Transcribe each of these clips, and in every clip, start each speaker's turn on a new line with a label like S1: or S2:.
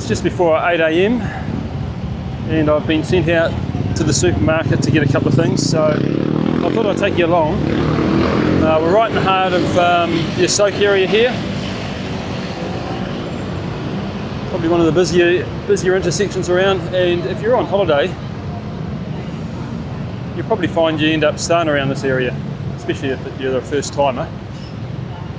S1: just before 8 a.m. and I've been sent out to the supermarket to get a couple of things, so I thought I'd take you along. We're right in the heart of the Asoke area here. Probably one of the busier intersections around, and if you're on holiday, you'll probably find you end up staying around this area, especially if you're a first timer.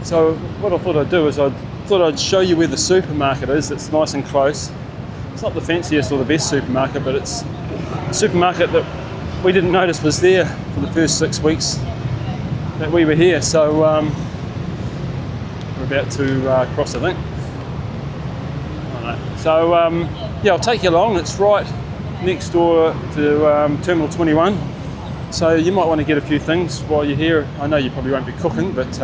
S1: So what I thought I'd do is I thought I'd show you where the supermarket is. It's nice and close. It's not the fanciest or the best supermarket, but it's a supermarket that we didn't notice was there for the first 6 weeks that we were here. So we're about to cross, I think. So yeah, I'll take you along. It's right next door to Terminal 21. So you might want to get a few things while you're here. I know you probably won't be cooking, but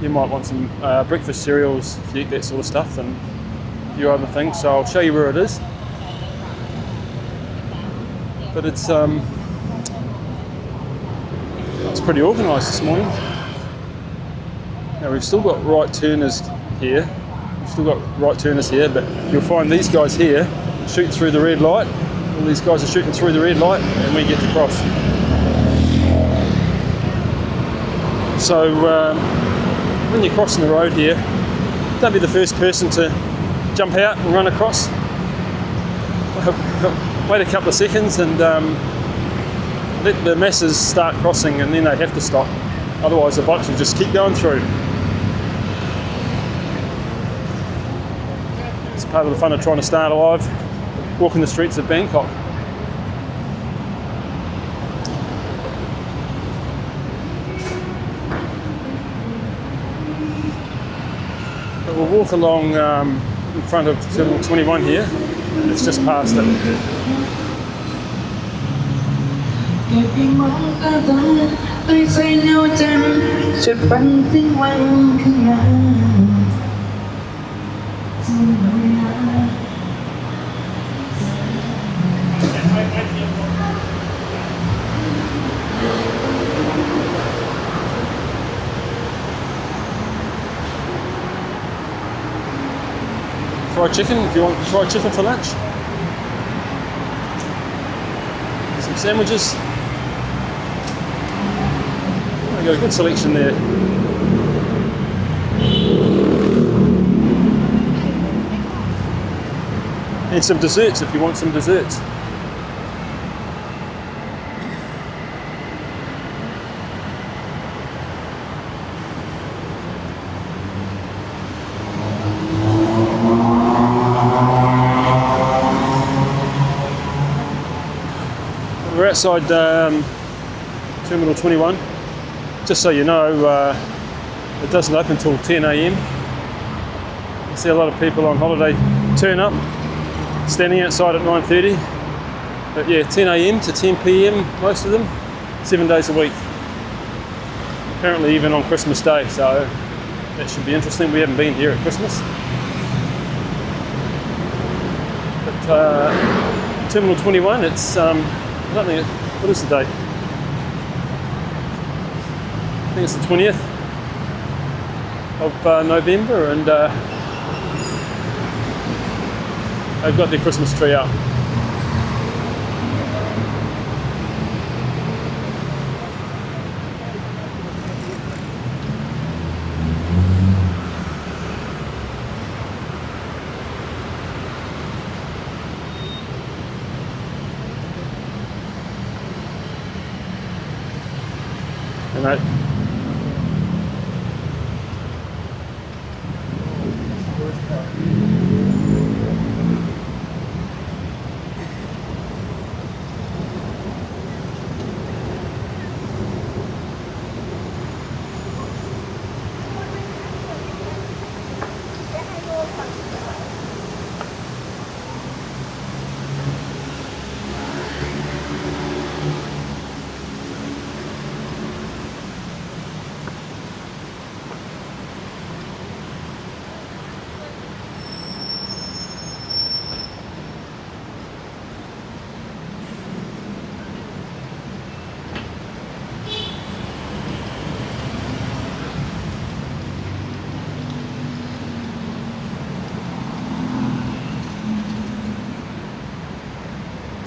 S1: you might want some breakfast cereals, if you eat that sort of stuff, and a few other things. So I'll show you where it is. But it's pretty organised this morning. Now we've still got right turners here. But you'll find these guys here shoot through the red light. All these guys are shooting through the red light, and we get to cross. So when you're crossing the road here, don't be the first person to jump out and run across. Wait a couple of seconds and let the masses start crossing, and then they have to stop. Otherwise the bikes will just keep going through. It's part of the fun of trying to stay alive, walking the streets of Bangkok. But we'll walk along in front of Terminal 21 here. It's just past it. Fried chicken, if you want fried chicken for lunch. Some sandwiches. We've got a good selection there. And some desserts if you want some desserts. We're outside Terminal 21. Just so you know, it doesn't open until 10 a.m. You see a lot of people on holiday turn up, standing outside at 9:30. But yeah, 10 a.m. to 10 p.m. most of them, 7 days a week. Apparently even on Christmas Day, so that should be interesting. We haven't been here at Christmas. But Terminal 21, it's I don't think what is the date? I think it's the 20th of November, and they've got their Christmas tree up. And that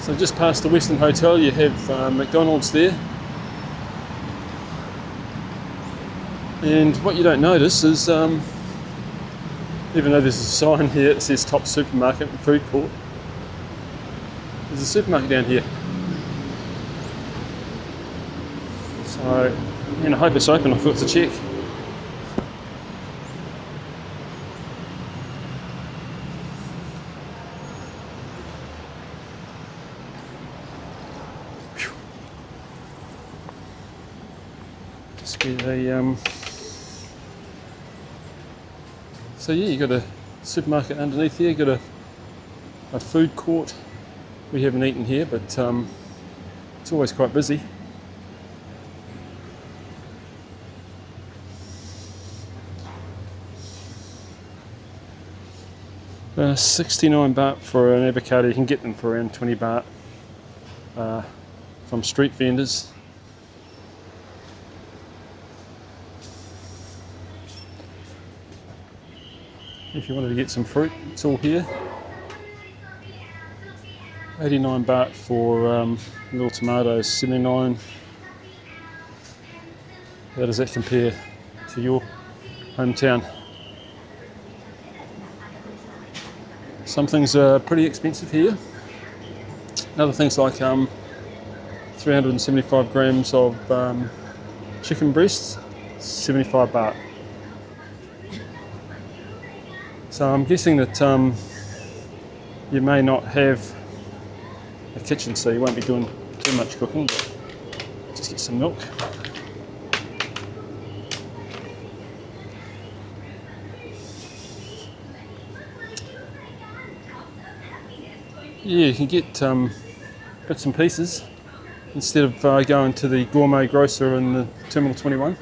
S1: So just past the Western Hotel you have McDonald's there. And what you don't notice is, even though there's a sign here that says top supermarket and food court, there's a supermarket down here. So, and I hope it's open. I forgot to check. Just get a so yeah, you got a supermarket underneath here. Got a food court. We haven't eaten here, but it's always quite busy. 69 baht for an avocado. You can get them for around 20 baht from street vendors. If you wanted to get some fruit, it's all here. 89 baht for little tomatoes, 79. How does that compare to your hometown? Some things are pretty expensive here. Other things like 375 grams of chicken breasts, 75 baht. So I'm guessing that you may not have a kitchen, so you won't be doing too much cooking, but just get some milk. Yeah, you can get bits and pieces instead of going to the gourmet grocer in the Terminal 21,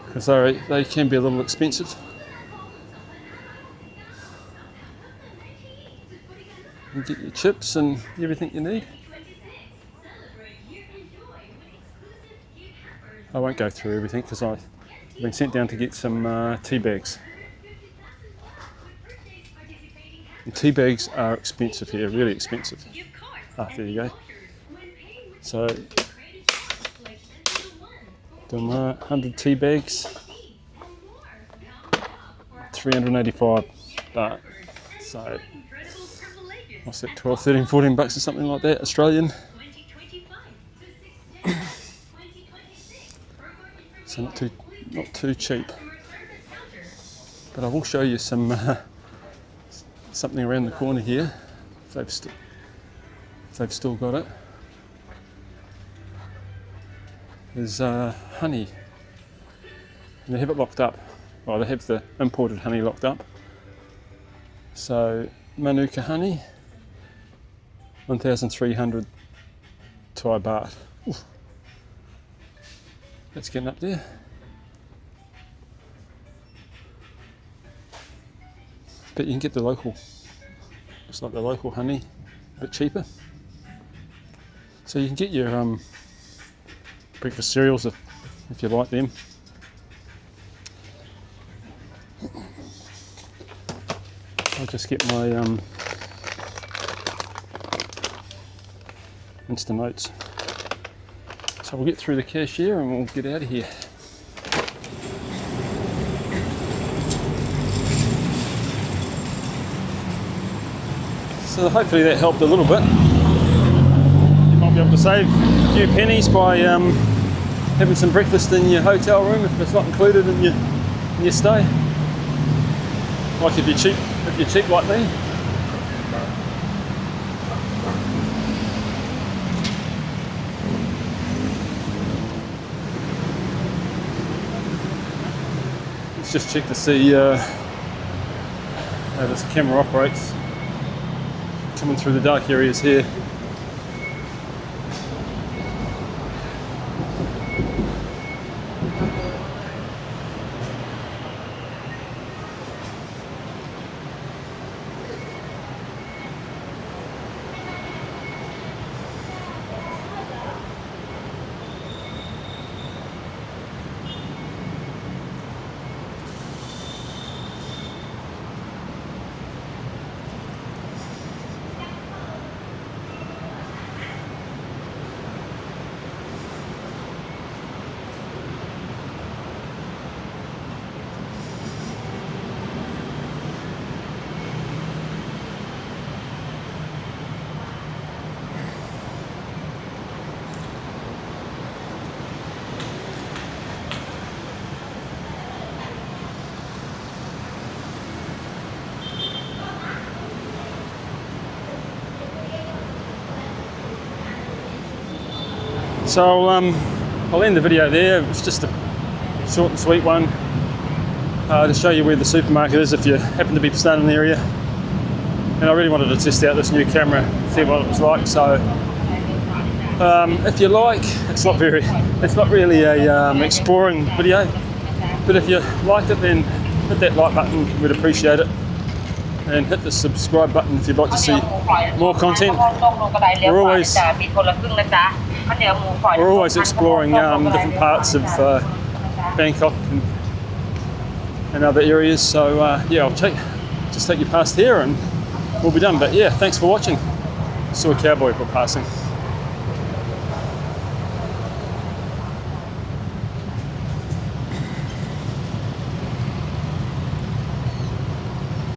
S1: because they can be a little expensive. You get your chips and everything you need. I won't go through everything because I've been sent down to get some tea bags. And tea bags are expensive here, really expensive. Ah, there you go. So, doing 100 tea bags, 385 baht. So, what's that, 12, 13, 14 bucks or something like that, Australian. So not too cheap. But I will show you some something around the corner here. If they've still got it. There's honey. And they have it locked up. Well, they have the imported honey locked up. So Manuka honey, 1,300 Thai baht. Oof. That's getting up there. But you can get the local, it's like the local honey, a bit cheaper. So you can get your breakfast cereals if you like them. I'll just get my instant oats. So we'll get through the cashier and we'll get out of here. So hopefully that helped a little bit. You might be able to save a few pennies by having some breakfast in your hotel room if it's not included in your stay. Like if you're cheap like me. Let's just check to see how this camera operates. Coming through the dark areas here. So I'll end the video there. It's just a short and sweet one to show you where the supermarket is if you happen to be staying in the area. And I really wanted to test out this new camera, see what it was like. So if you like, it's not really a exploring video, but if you liked it, then hit that like button, we'd appreciate it. And hit the subscribe button if you'd like to see more content. We're always exploring different parts of Bangkok and other areas. So yeah, I'll just take you past here and we'll be done. But yeah, thanks for watching. Saw a cowboy passing.